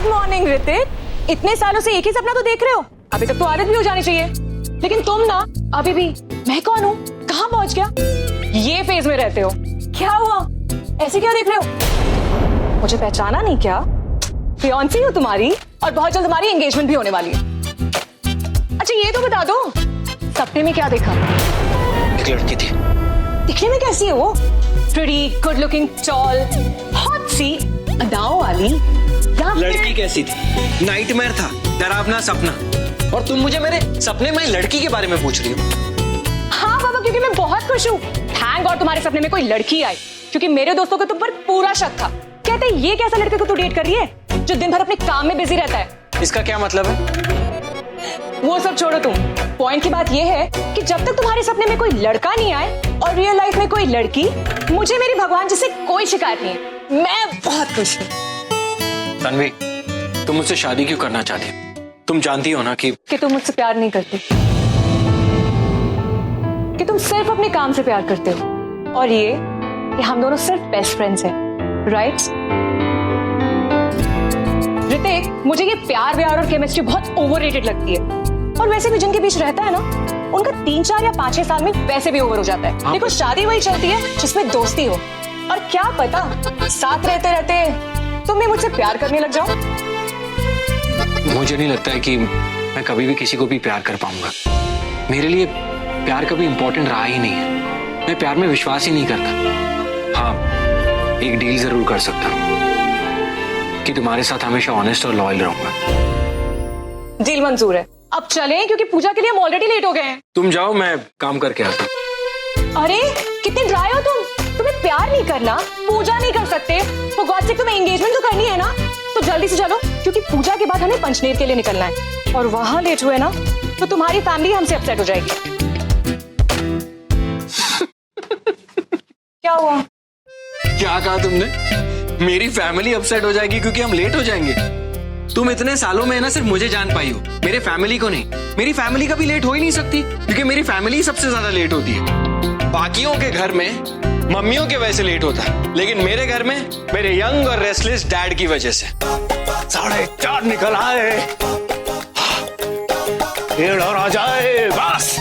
Good morning Hrithik. इतने सालों से एक ही सपना तो देख रहे हो, अभी तक तो आदत भी हो जानी चाहिए। लेकिन तुम ना अभी भी मैं कौन हूँ, कहाँ पहुंच गया, ये फेज में रहते हो। क्या हुआ, ऐसे क्या देख रहे हो? मुझे पहचाना नहीं क्या? फियांसी हो तुम्हारी, और बहुत जल्द तुम्हारी एंगेजमेंट भी होने वाली है। अच्छा ये तो बता दो, सपने में क्या देखा? एक लड़की थी। दिखने में कैसी है वो? Pretty, good looking, tall, hot सी, अदाओं वाली, या लड़की कैसी थी? नाइटमेयर था, डरावना सपना। और तुम मुझे मेरे सपने में लड़की के बारे में पूछ रही हो? हाँ बाबा, क्योंकि मैं बहुत खुश हूँ। थैंक गॉड तुम्हारे सपने में कोई लड़की आई, क्योंकि मेरे दोस्तों को तुम पर पूरा शक था। कहते ये कैसा लड़के को तू डेट कर रही है जो दिन भर अपने काम में बिजी रहता है। इसका क्या मतलब है? वो सब छोड़ो तुम, पॉइंट की बात ये है कि जब तक तुम्हारे सपने में कोई लड़का नहीं आए और रियल लाइफ में कोई लड़की, मुझे मेरी भगवान जी से कोई शिकायत नहीं है। मैं बहुत खुश हूँ। तन्वी, तुम मुझसे शादी क्यों करना चाहती हो? तुम जानती हो ना कि तुम मुझसे प्यार नहीं करती, कि तुम सिर्फ अपने काम से प्यार करते हो, और ये कि हम दोनों सिर्फ बेस्ट फ्रेंड्स हैं, राइट? ऋतिक, मुझे ये प्यार व्यार और केमिस्ट्री बहुत ओवररेटेड लगती है। और वैसे भी जिनके बीच रहता है ना, उनका 3, 4 या 5, 6 साल में वैसे भी ओवर हो जाता है। देखो, शादी वही चलती है जिसमें दोस्ती हो, और क्या पता साथ रहते रहते तुम भी मुझसे प्यार करने लग जाओ। मुझे नहीं लगता है कि मैं कभी भी किसी को भी प्यार कर पाऊंगा। मेरे लिए प्यार कभी इंपॉर्टेंट रहा ही नहीं है। मैं प्यार में विश्वास ही नहीं करता। हाँ, एक डील जरूर कर सकता हूँ कि तुम्हारे साथ हमेशा ऑनेस्ट और लॉयल रहूंगा। डील मंजूर है। अब चलें, क्योंकि पूजा के लिए हम ऑलरेडी लेट हो गए हैं। तुम जाओ, मैं काम करके आता हूँ। अरे कितने ड्राई हो तुम, तुम्हें प्यार नहीं करना, पूजा नहीं कर सकते, तो गॉड से तुम्हें एंगेजमेंट तो करनी है ना, तो जल्दी से चलो, क्योंकि पूजा के बाद हमें पंचनेर के लिए निकलना है, और वहां लेट हुए ना तो तुम्हारी फैमिली हमसे अपसेट हो जाएगी। क्या हुआ? क्या कहा तुमने? मेरी फैमिली अपसेट हो जाएगी क्योंकि हम लेट हो जाएंगे? तुम इतने सालों में ना सिर्फ मुझे जान पाई हो, मेरे फैमिली को नहीं। मेरी फैमिली कभी लेट हो ही नहीं सकती, क्योंकि मेरी फैमिली ही सबसे ज्यादा लेट होती है। बाकियों के घर में मम्मियों के वजह से लेट होता है, लेकिन मेरे घर में मेरे यंग और रेस्टलेस डैड की वजह से 4:30 निकल आए, डेढ़ और आ जाए बस।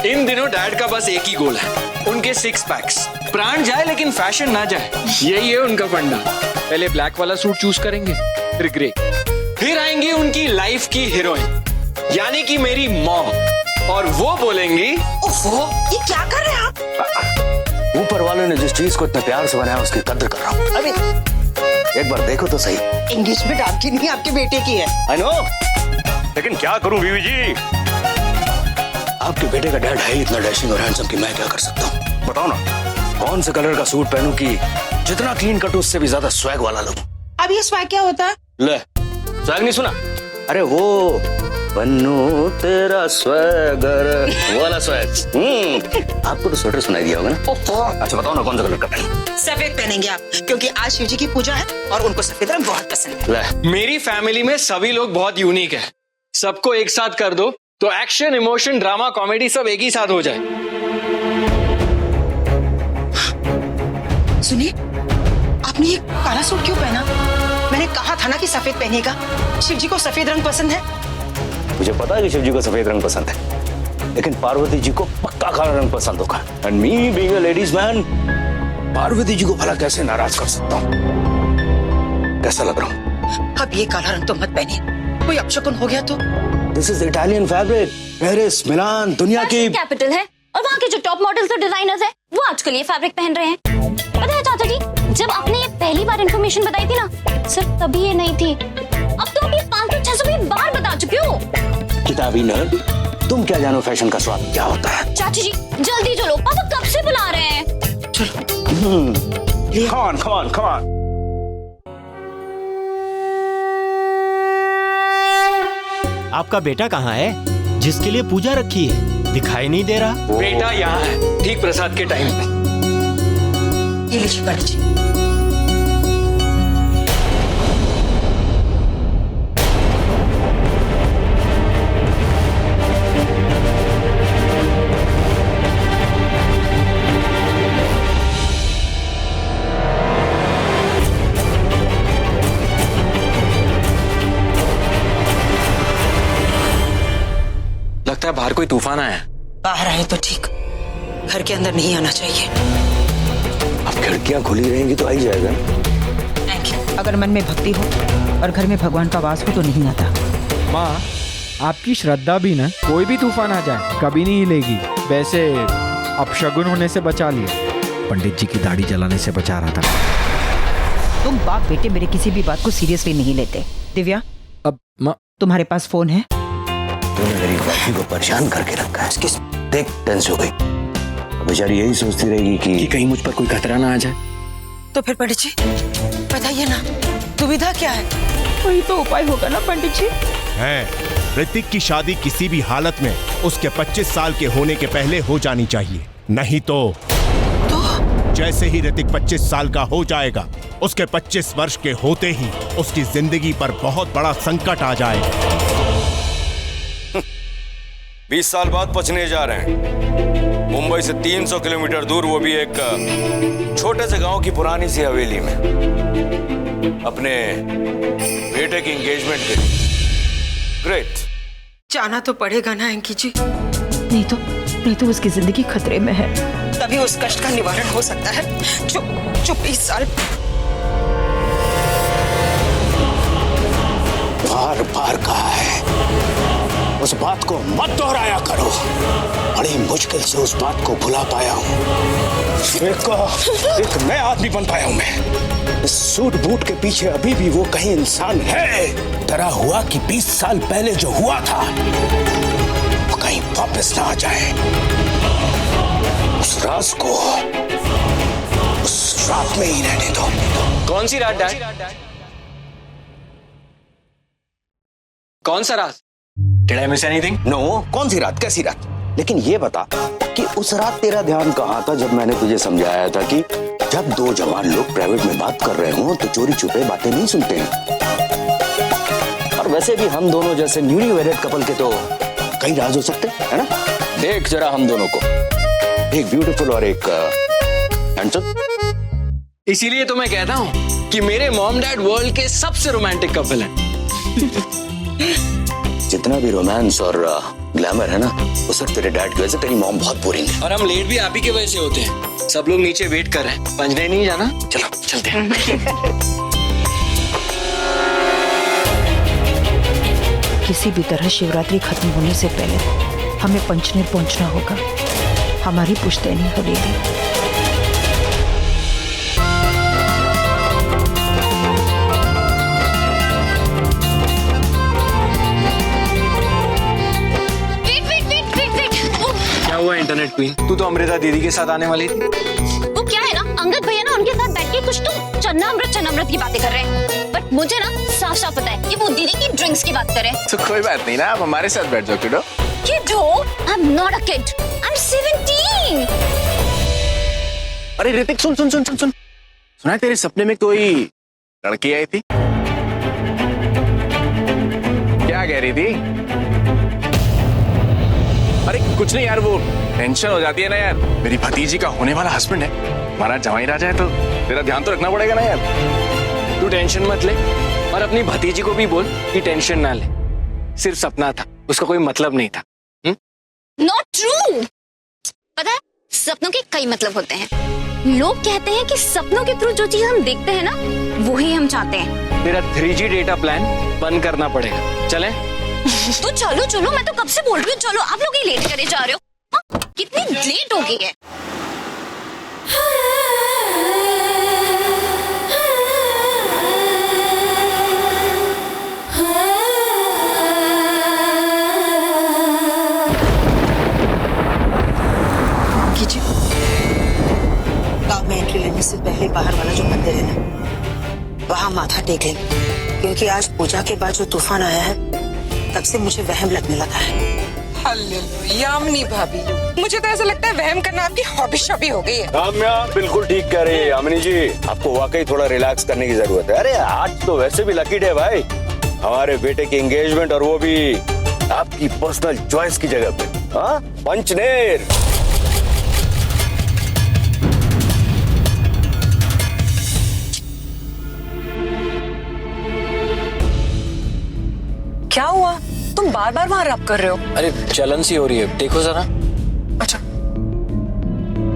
इन दिनों डैड का बस एक ही गोल है, उनके 6 पैक्स। प्राण जाए लेकिन फैशन ना जाए, यही है उनका फंडा। पहले ब्लैक वाला सूट चूज करेंगे, फिर ग्रे, फिर आएंगी उनकी लाइफ की हीरोइन, यानी कि मेरी मॉम, और वो बोलेंगी ओफो, ये क्या कर रहे हैं आप? ऊपर वाले ने जिस चीज को इतने प्यार से बनाया उसकी कद्र कर रहा हूँ। अभी एक बार देखो तो सही। एंगेजमेंट आपकी नहीं, आपके बेटे की है। आई नो, लेकिन क्या करूं बीवी जी, आपके बेटे का डैड है ही इतना डैशिंग और हैंडसम कि मैं क्या कर सकता हूँ? बताओ ना, कौन से कलर का सूट पहनूं कि जितना क्लीन कट उससे भी ज्यादा स्वैग वाला लगूं? अब ये स्वैग क्या होता है? ले, स्वैग नहीं सुना? अरे वो बन्नू तेरा स्वैगर वाला स्वैग। आपको तो स्वेटर सुनाई दिया होगा ना? ओफो। अच्छा बताओ ना, कौन सा कलर का पहनूं? सफेद पहनेंगे आप, क्योंकि आज शिव जी की पूजा है और उनको सफेद रंग बहुत पसंद है। मेरी फैमिली में सभी लोग बहुत यूनिक है, सबको एक साथ कर दो तो एक्शन, इमोशन, ड्रामा, कॉमेडी सब एक ही साथ हो जाए। सुनिए, आपने ये काला सूट क्यों पहना? मैंने कहा था ना कि सफेद पहनेगा। शिव जी को सफेद रंग पसंद है। मुझे पता है कि शिव जी को सफेद रंग पसंद है, लेकिन पार्वती जी को पक्का काला रंग पसंद होगा। And me being a ladies man, Parvati ji को भला कैसे नाराज कर सकता हूँ? कैसा लग रहा हूँ? अब ये काला रंग तो मत पहनिए, कोई अपशकुन हो गया तो। This is Italian fabric, Paris, Milan, दुनिया की कैपिटल है, और वहाँ के जो टॉप मॉडल्स और डिजाइनर्स हैं, वो आजकल ये फैब्रिक पहन रहे हैं। पता है चाचा जी, जब आपने ये पहली बार इन्फॉर्मेशन बताई थी ना, सिर्फ तभी ये नहीं थी, अब तो अभी 500-600 बार बता चुके हो। किताबी नर्ड, तुम क्या जानो फैशन का स्वाद क्या होता है? चाची जी जल्दी चलो, पापा कब से बुला रहे हैं। Come on, come on, come on. आपका बेटा कहाँ है जिसके लिए पूजा रखी है? दिखाई नहीं दे रहा। बेटा यहाँ है, ठीक प्रसाद के टाइम पे। ये लीजिए पंडित जी। बाहर कोई तूफान आया है। बाहर आए तो ठीक, घर के अंदर नहीं आना चाहिए। अब खिड़कियां खुली रहेंगी तो आ ही जाएगा। Thank you. अगर मन में भक्ति हो और घर में भगवान का वास हो तो नहीं आता। माँ, आपकी श्रद्धा भी ना कोई भी तूफान आ जाए कभी नहीं हिलेगी। वैसे अपशगुन होने से बचा लिया, पंडित जी की दाढ़ी जलाने से बचा रहा था। तुम बाप बेटे मेरे किसी भी बात को सीरियसली नहीं लेते। दिव्या, अब माँ, तुम्हारे पास फोन है? तूने मेरी वाइफ को परेशान करके रखा है। किस देख टेंस हो गई, बेचारी यही सोचती रहेगी कि कहीं मुझ पर कोई खतरा ना आ जाए। तो फिर पंडित जी बताइए ना, दुविधा क्या है? वही तो उपाय होगा ना पंडित जी। है। ऋतिक की शादी किसी भी हालत में उसके 25 साल के होने के पहले हो जानी चाहिए, नहीं तो जैसे ही ऋतिक 25 साल का हो जाएगा, उसके 25 वर्ष के होते ही उसकी जिंदगी पर बहुत बड़ा संकट आ जाएगा। 20 साल बाद पचने जा रहे हैं, मुंबई से 300 किलोमीटर दूर, वो भी एक छोटे से गांव की पुरानी सी हवेली में, अपने बेटे की एंगेजमेंट के लिए। ग्रेट। जाना तो पड़ेगा ना एंकी जी, नहीं तो उसकी जिंदगी खतरे में है। तभी उस कष्ट का निवारण हो सकता है जो 20 साल बार बार कहा है, उस बात को मत दोहराया करो। बड़ी मुश्किल से उस बात को भुला पाया हूँ। एक नया आदमी बन पाया हूँ मैं। इस सूट बूट के पीछे अभी भी वो कहीं इंसान है। डरा हुआ कि 20 साल पहले जो हुआ था वो कहीं वापस ना आ जाए। उस राज को उस रात में ही रहने दो। कौन सी रात डैड? कौन सा रात? Did I miss anything? No, कौन सी रात, कैसी रात? लेकिन ये बता कि उस रात तेरा ध्यान कहाँ था जब मैंने तुझे समझाया था कि जब दो जवान लोग प्राइवेट में बात कर रहे हो तो चोरी छुपे बातें नहीं सुनते हैं। और वैसे भी हम दोनों जैसे न्यूली वेडेड कपल के तो कई राज हो सकते हैं, है ना? देख जरा हम दोनों को, एक ब्यूटीफुल और एक हैंडसम। इसीलिए तो मैं कहता हूँ कि मेरे मॉम डैड वर्ल्ड के सबसे रोमांटिक कपल हैं। जितना भी रोमांस और ग्लैमर है ना, वो सिर्फ तेरे डैड की वजह से। तेरी मॉम बहुत बोरिंग है। और हम लेट भी आप ही की वजह से होते हैं। सब लोग नीचे वेट कर रहे हैं, पंजरे नहीं जाना। चलो चलते हैं। किसी भी तरह शिवरात्रि खत्म होने से पहले हमें पंचनेर पहुंचना होगा, हमारी पुश्तैनी हवेली। क्या हुआ इंटरनेट क्वीन? तू तो अमृता दीदी के साथ आने वाली थी। वो क्या है ना, अंगद भैया ना उनके साथ बैठ के कुछ तो चन्नामृत की बातें कर रहे हैं, बट मुझे ना साफ साफ पता है कि वो दीदी की ड्रिंक्स की बात कर रहे हैं। तो कोई बात नहीं ना, आप हमारे साथ बैठ जाओ किडो। किडो? I am not a kid, I am 17। अरे ऋतिक सुन सुन सुन सुन सुन, सुना है तेरे सपने में कोई लड़की आई थी? क्या कह रही थी? अरे कुछ नहीं यार, वो टेंशन हो जाती है ना यार। मेरी भतीजी का होने वाला हस्बैंड है, हमारा जवाई राजा है, तो तेरा ध्यान तो रखना पड़ेगा ना यार। तू टेंशन मत ले और अपनी भतीजी को भी बोल कि टेंशन ना ले, सिर्फ सपना था, उसका कोई मतलब नहीं था। Not true. पता है सपनों के कई मतलब होते हैं। लोग कहते हैं कि सपनों के थ्रू जो चीज हम देखते हैं ना, वो ही हम चाहते हैं। तेरा 3G डेटा प्लान बंद करना पड़ेगा। चले? तो चलो चलो, मैं तो कब से बोल रही हूँ चलो, आप लोग ही लेट करे जा रहे हो। हाँ, कितनी लेट हो गई है। गाँव में एंट्री लेने से पहले बाहर वाला जो मंदिर है ना, वहाँ माथा टेक लें, क्योंकि आज पूजा के बाद जो तूफान आया है तब से मुझे वहम लगने लगा है। यामिनी भाभी, मुझे तो ऐसा लगता है वहम करना आपकी हॉबी शॉबी हो गई है। काम्या बिल्कुल ठीक कह रही है यामिनी जी, आपको वाकई थोड़ा रिलैक्स करने की जरूरत है। अरे आज तो वैसे भी लकी डे भाई, हमारे बेटे की एंगेजमेंट, और वो भी आपकी पर्सनल चॉइस की जगह पे। हाँ, पंचनेर। क्या हुआ? तुम बार बार वहां रब कर रहे हो। अरे जलन सी हो रही है, देखो जरा।